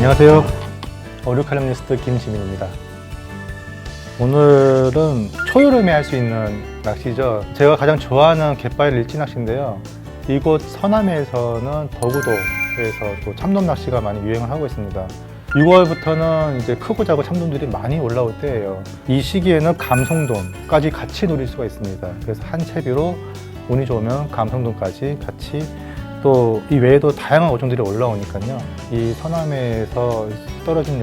안녕하세요. 어류칼럼니스트 김지민입니다. 오늘은 초여름에 할 수 있는 낚시죠. 제가 가장 좋아하는 갯바위 일지 낚시인데요. 이곳 서남해에서는 덕우도에서 또 참돔 낚시가 많이 유행을 하고 있습니다. 6월부터는 이제 크고 작은 참돔들이 많이 올라올 때예요. 이 시기에는 감성돔까지 같이 노릴 수가 있습니다. 그래서 한 채비로 운이 좋으면 감성돔까지 같이, 또 이 외에도 다양한 어종들이 올라오니까요. 이 서남해에서 떨어진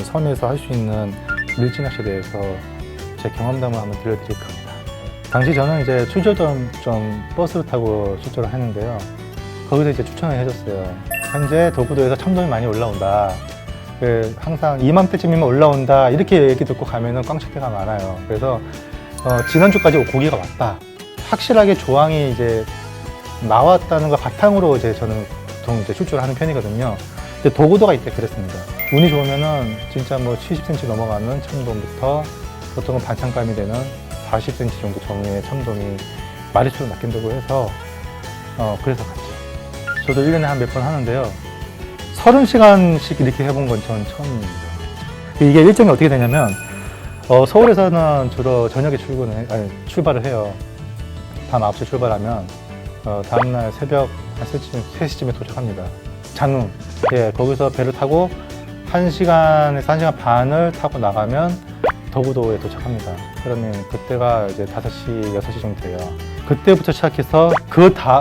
섬에서 할 수 있는 밀지 낚시에 대해서 제 경험담을 한번 들려드릴까 합니다. 당시 저는 이제 출조점 버스를 타고 출조를 했는데요. 거기서 이제 추천을 해줬어요. 현재 덕우도에서 참돔이 많이 올라온다. 항상 이맘때쯤이면 올라온다. 이렇게 얘기 듣고 가면은 꽝 칠 때가 많아요. 그래서 지난주까지 고기가 왔다. 확실하게 조항이 이제 나왔다는 걸 바탕으로 저는 보통 출조를 하는 편이거든요. 근데 덕우도가 이때 그랬습니다. 운이 좋으면은 진짜 뭐 70cm 넘어가는 참돔부터 보통은 반찬감이 되는 40cm 정도 정도의 참돔이 마리수로 낚인다고 해서 그래서 갔죠. 저도 1년에 한 몇 번 하는데요. 30시간씩 이렇게 해본 건 전 처음입니다. 이게 일정이 어떻게 되냐면 서울에서는 주로 저녁에 출발을 해요. 밤 9시에 출발하면 다음날 새벽 한 3시쯤에 도착합니다. 장흥. 예, 거기서 배를 타고 1시간에서 1시간 반을 타고 나가면 덕우도에 도착합니다. 그러면 그때가 이제 5시, 6시 정도 돼요. 그때부터 시작해서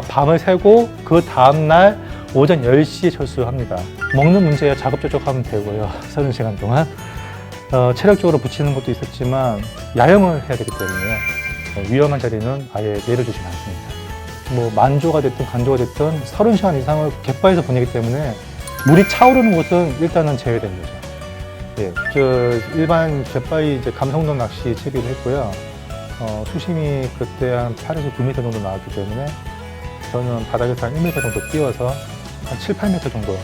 밤을 새고 그 다음날 오전 10시에 철수합니다. 먹는 문제에 자급자족하면 되고요. 30시간 동안. 체력적으로 붙이는 것도 있었지만 야영을 해야 되기 때문에 위험한 자리는 아예 내려주지 않습니다. 뭐 만조가 됐든 간조가 됐든 30시간 이상을 갯바위에서 보내기 때문에 물이 차오르는 곳은 일단은 제외된 거죠. 예, 일반 갯바위 감성돔 낚시 채비를 했고요. 수심이 그때 한 8에서 9m 정도 나왔기 때문에 저는 바닥에서 한 1m 정도 띄워서 한 7, 8m 정도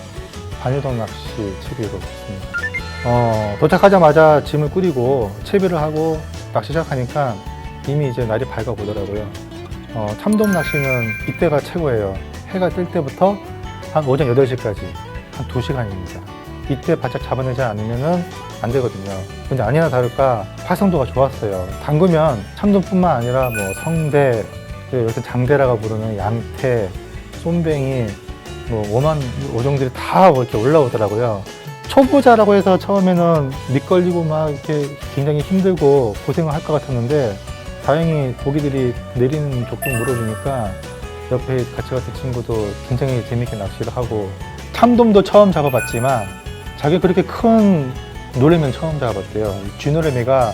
반유동 낚시 채비로 했습니다. 도착하자마자 짐을 꾸리고 채비를 하고 낚시 시작하니까 이미 이제 날이 밝아 보더라고요. 참돔 낚시는 이때가 최고예요. 해가 뜰 때부터 한 오전 8시까지 한 2시간입니다. 이때 바짝 잡아내지 않으면 안 되거든요. 근데 아니나 다를까 활성도가 좋았어요. 담그면 참돔뿐만 아니라 뭐 성대, 요새 장대라고 부르는 양태, 쏨뱅이, 뭐 오만 어종들이 다 이렇게 올라오더라고요. 초보자라고 해서 처음에는 미끌리고 막 이렇게 굉장히 힘들고 고생을 할 것 같았는데 다행히 고기들이 내리는 족족 물어주니까 옆에 같이 갔던 친구도 굉장히 재밌게 낚시를 하고, 참돔도 처음 잡아봤지만 자기 그렇게 큰 노래면 처음 잡아봤대요. 쥐노래미가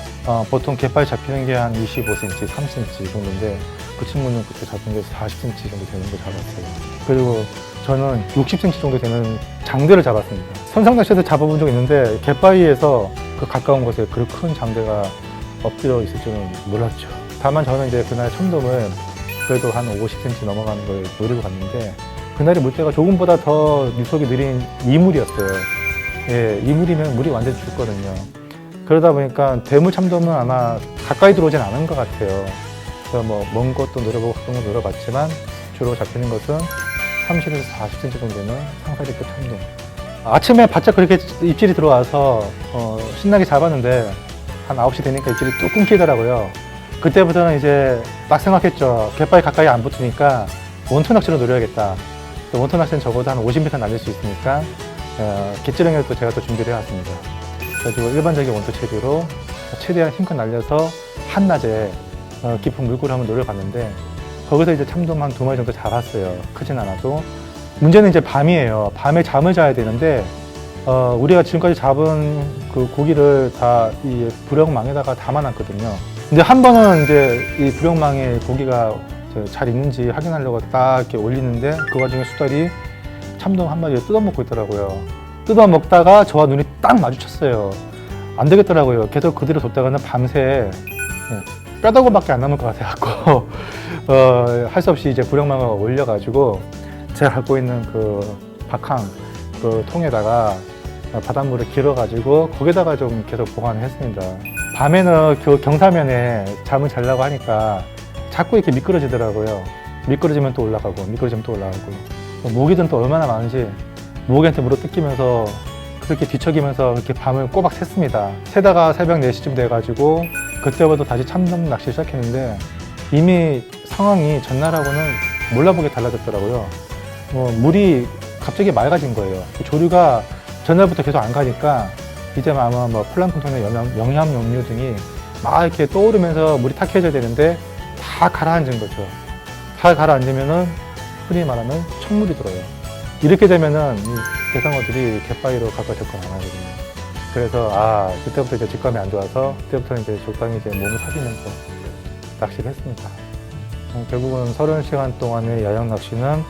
보통 갯바위 잡히는 게 한 25cm, 30cm 정도인데 그 친구는 그때 잡은 게 40cm 정도 되는 거 잡았어요. 그리고 저는 60cm 정도 되는 장대를 잡았습니다. 선상낚시에서 잡아본 적 있는데 갯바위에서 그 가까운 곳에 그렇게 큰 장대가 엎드려 있을 줄은 몰랐죠. 다만 저는 이제 그날 참돔을 그래도 한 50cm 넘어가는 걸 노리고 갔는데 그날의 물때가 조금보다 더 유속이 느린 이물이었어요. 예, 이물이면 물이 완전히 죽거든요. 그러다 보니까 대물 참돔은 아마 가까이 들어오진 않은 것 같아요. 그래서 뭐 먼 것도 노려보고 가까운 것도 노려봤지만 주로 잡히는 것은 30에서 40cm 정도 되는 상사리급 참돔. 아침에 바짝 그렇게 입질이 들어와서 신나게 잡았는데 한 9시 되니까 입질이 뚝 끊기더라고요. 그때부터는 이제 딱 생각했죠. 갯바위 가까이 안 붙으니까 원투 낚시로 노려야겠다. 원투 낚시는 적어도 한 50m 날릴 수 있으니까 갯지렁이를 또 제가 또 준비를 해왔습니다. 그래가지고 일반적인 원투 채비로 최대한 힘껏 날려서 한낮에 깊은 물구를 한번 노려봤는데 거기서 이제 참돔 한 2마리 정도 잡았어요. 크진 않아도. 문제는 이제 밤이에요. 밤에 잠을 자야 되는데 우리가 지금까지 잡은 그 고기를 다 이 부령망에다가 담아놨거든요. 근데 한 번은 이제 이 부령망에 고기가 잘 있는지 확인하려고 딱 이렇게 올리는데 그 와중에 수달이 참돔 한 마리를 뜯어먹고 있더라고요. 뜯어먹다가 저와 눈이 딱 마주쳤어요. 안 되겠더라고요. 계속 그대로 뒀다가는 밤새 뼈다구밖에 안 남을 것 같아갖고 할 수 없이 이제 부령망을 올려가지고 제가 갖고 있는 그 박항 그 통에다가 바닷물을 길어가지고 거기다가 좀 계속 보관을 했습니다. 밤에는 그 경사면에 잠을 자려고 하니까 자꾸 이렇게 미끄러지더라고요. 미끄러지면 또 올라가고 미끄러지면 또 올라가고 모기들은 또 얼마나 많은지 모기한테 물어 뜯기면서 그렇게 뒤척이면서 그렇게 밤을 꼬박 샜습니다. 새다가 새벽 4시쯤 돼가지고 그때부터 다시 참돔 낚시 시작했는데 이미 상황이 전날하고는 몰라보게 달라졌더라고요. 물이 갑자기 맑아진 거예요. 조류가 전날부터 계속 안 가니까 이제 아마 뭐 플랑크톤의 영양용류 등이 막 이렇게 떠오르면서 물이 탁해져야 되는데 다 가라앉은 거죠. 다 가라앉으면은 흔히 말하는 청물이 들어요. 이렇게 되면은 이 대상어들이 갯바위로 가까워질 건 안 하거든요. 그래서 그때부터 이제 직감이 안 좋아서 그때부터 이제 적당히 이제 몸을 사귀면서 낚시를 했습니다. 결국은 30시간 동안의 야영 낚시는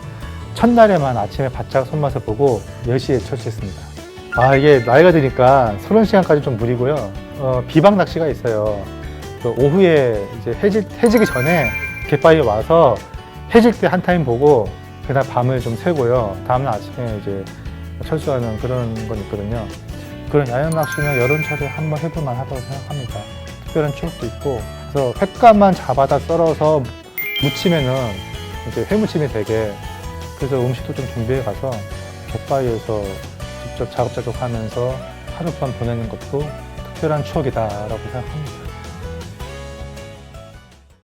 첫날에만 아침에 바짝 손맛을 보고 10시에 철수했습니다. 이게 나이가 드니까 30시간까지 좀 무리고요. 비방 낚시가 있어요. 오후에 이제 해지기 전에 갯바위에 와서 해질 때 한 타임 보고 그날 밤을 좀 새고요. 다음날 아침에 이제 철수하는 그런 건 있거든요. 그런 야영 낚시는 여름철에 한번 해볼만 하다고 생각합니다. 특별한 추억도 있고, 그래서 횟감만 잡아다 썰어서 무치면은 이제 회무침이 되게, 그래서 음식도 좀 준비해 가서 갯바위에서 직접 자급자족 하면서 하룻밤 보내는 것도 특별한 추억이다라고 생각합니다.